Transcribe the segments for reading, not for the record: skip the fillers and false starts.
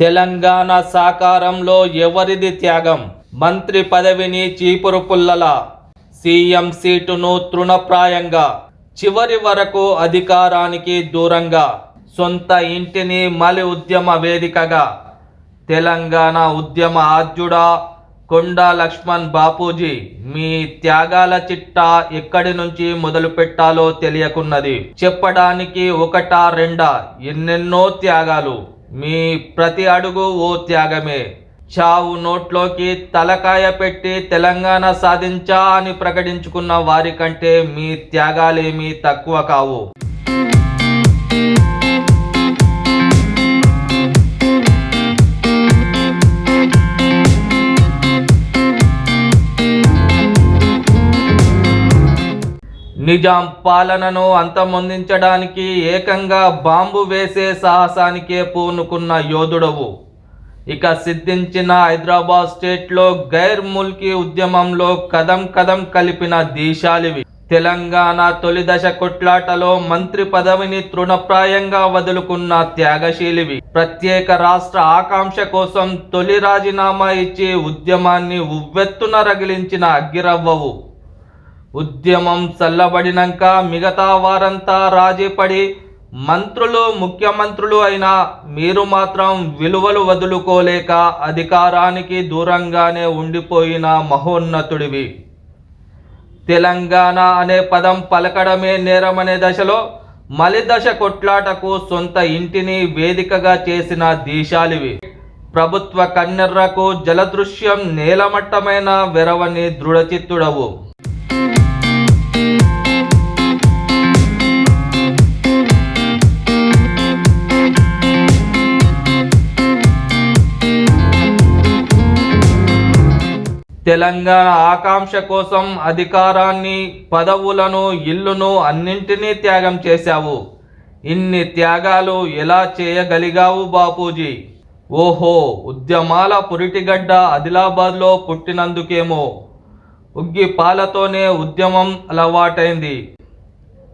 తెలంగాణ సాకారంలో ఎవరిది త్యాగం? మంత్రి పదవిని చీపురు పుల్లల, సీఎం సీటును తృణప్రాయంగా, చివరి వరకు అధికారానికి దూరంగా, సొంత ఇంటిని మలి ఉద్యమ వేదికగా, తెలంగాణ ఉద్యమ ఆద్యుడా కొండా లక్ష్మణ్ బాపూజీ, మీ త్యాగాల చిట్టా ఎక్కడి నుంచి మొదలు పెట్టాలో తెలియకున్నది. చెప్పడానికి ఒకటా రెండా, ఎన్నెన్నో త్యాగాలు. మీ ప్రతి అడుగు ఓ త్యాగమే. చావు నోట్లోకి తలకాయ పెట్టి తెలంగాణ సాధించా అని ప్రకటించుకున్న వారి కంటే మీ త్యాగాలేమీ తక్కువ కావు. నిజాం పాలనను అంతమొందించడానికి ఏకంగా బాంబు వేసే సాహసానికే పూనుకున్న యోధుడవు. ఇక సిద్ధించిన హైదరాబాద్ స్టేట్లో గైర్ ముల్కీ ఉద్యమంలో కదం కదం కలిపిన దీశాలివి. తెలంగాణ తొలి దశ కొట్లాటలో మంత్రి పదవిని తృణప్రాయంగా వదులుకున్న త్యాగశీలివి. ప్రత్యేక రాష్ట్ర ఆకాంక్ష కోసం తొలి రాజీనామా ఇచ్చి ఉద్యమాన్ని ఉవ్వెత్తున రగిలించిన అగ్గిరవ్వవు. ఉద్యమం చల్లబడినాక మిగతా వారంతా రాజీపడి మంత్రులు ముఖ్యమంత్రులు అయినా మీరు మాత్రం విలువలు వదులుకోలేక అధికారానికి దూరంగానే ఉండిపోయిన మహోన్నతుడివి. తెలంగాణ అనే పదం పలకడమే నేరమనే దశలో మలిదశ కొట్లాటకు సొంత ఇంటిని వేదికగా చేసిన దీశాలివి. ప్రభుత్వ కన్నెర్రకు జలదృశ్యం నేలమట్టమైన వెరవని దృఢచిత్తుడవు. తెలంగాణ ఆకాంక్ష కోసం అధికారాన్ని, పదవులను, ఇల్లును అన్నింటినీ త్యాగం చేశావు. ఇన్ని త్యాగాలు ఎలా చేయగలిగావు బాపూజీ? ఓహో, ఉద్యమాల పురిటిగడ్డ ఆదిలాబాద్లో పుట్టినందుకేమో. ఉగ్గి పాలతోనే ఉద్యమం అలవాటైంది.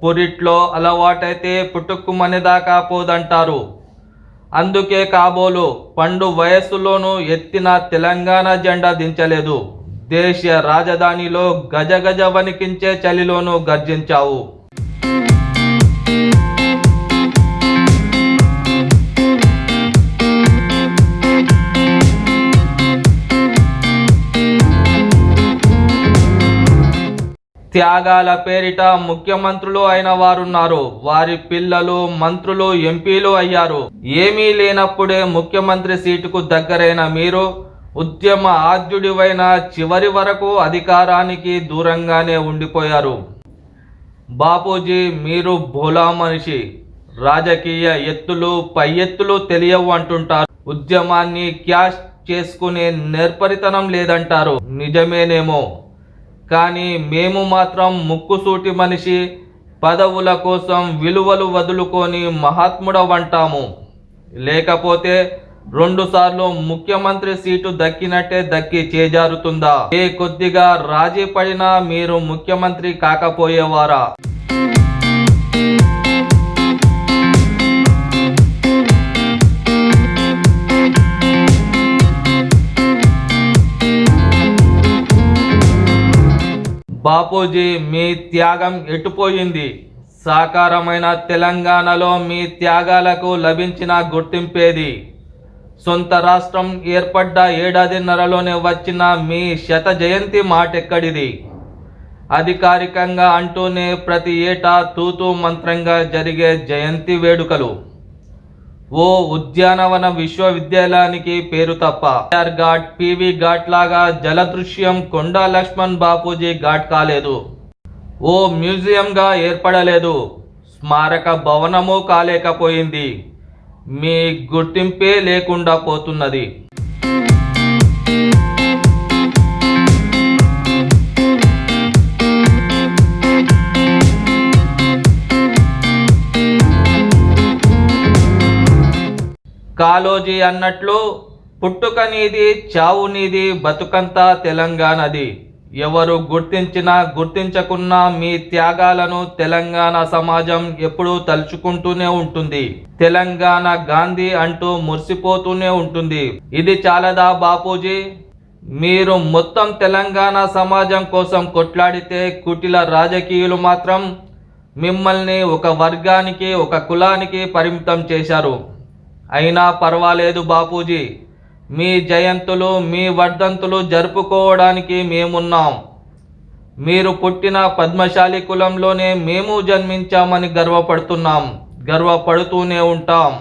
పురిట్లో అలవాటైతే పుట్టుక్కుమనేదాకా పోదంటారు. అందుకే కాబోలు పండు వయస్సులోనూ ఎత్తిన తెలంగాణ జెండా దించలేదు. దేశ రాజధానిలో గజగజ వణికించే చలిలోనూ గర్జించావు. త్యాగాల పేరిట ముఖ్యమంత్రులు అయిన వారున్నారు. వారి పిల్లలు మంత్రులు, ఎంపీలు అయ్యారు. ఏమీ లేనప్పుడే ముఖ్యమంత్రి సీటుకు దగ్గరైన మీరు ఉద్యమ ఆద్యుడివైన చివరి వరకు అధికారానికి దూరంగానే ఉండిపోయారు. బాపూజీ, మీరు భోలా మనిషి. రాజకీయ ఎత్తులు పై ఎత్తులు తెలియవు అంటుంటారు. ఉద్యమాన్ని క్యాష్ చేసుకునే నేర్పరితనం లేదంటారు. నిజమేనేమో, కానీ మేము మాత్రం ముక్కుసూటి మనిషి, పదవుల కోసం విలువలు వదులుకొని మహాత్ముడవంటాము. లేకపోతే 2 సార్లు ముఖ్యమంత్రి సీటు దక్కినట్టే దక్కి చేజారుతుందా? ఏ కొద్దిగా రాజీ పడినా మీరు ముఖ్యమంత్రి కాకపోయేవారా? బాపూజీ, మీ త్యాగం ఎటుపోయింది? సాకారమైన తెలంగాణలో మీ త్యాగాలకు లభించిన గుర్తింపేది? సొంత రాష్ట్రం ఏర్పడ్డ ఏడాదిన్నరలోనే వచ్చిన మీ శత జయంతి మాటెక్కడిది? అధికారికంగా అంటూనే ప్రతి ఏటా తూతూ మంత్రంగా జరిగే జయంతి వేడుకలు ఓ ఉద్యానవన విశ్వవిద్యాలయానికి పేరు తప్ప ఆర్ ఘాట్, పివి ఘాట్ లాగా జలదృశ్యం కొండా లక్ష్మణ్ బాపూజీ ఘాట్ కాలేదు. ఓ మ్యూజియంగా ఏర్పడలేదు. స్మారక భవనము కాలేకపోయింది. మీ గుర్తింపే లేకుండా పోతున్నది. కాలోజీ అన్నట్లు పుట్టుక నీది, చావు నీది, బతుకంతా తెలంగాణది. ఎవరు గుర్తించినా గుర్తించకున్నా మీ త్యాగాలను తెలంగాణ సమాజం ఎప్పుడూ తలుచుకుంటూనే ఉంటుంది. తెలంగాణ గాంధీ అంటూ మురిసిపోతూనే ఉంటుంది. ఇది చాలదా బాపూజీ? మీరు మొత్తం తెలంగాణ సమాజం కోసం కొట్లాడితే కుటిల రాజకీయులు మాత్రం మిమ్మల్ని ఒక వర్గానికి, ఒక కులానికి పరిమితం చేశారు. అయినా పర్వాలేదు బాపూజీ, మీ జయంతులు, మీ వర్ధంతులు జరుపుకోవడానికి మేమున్నాం. మీరు పుట్టిన పద్మశాలి కులంలోనే మేము జన్మించామని గర్వపడుతూనే ఉంటాం.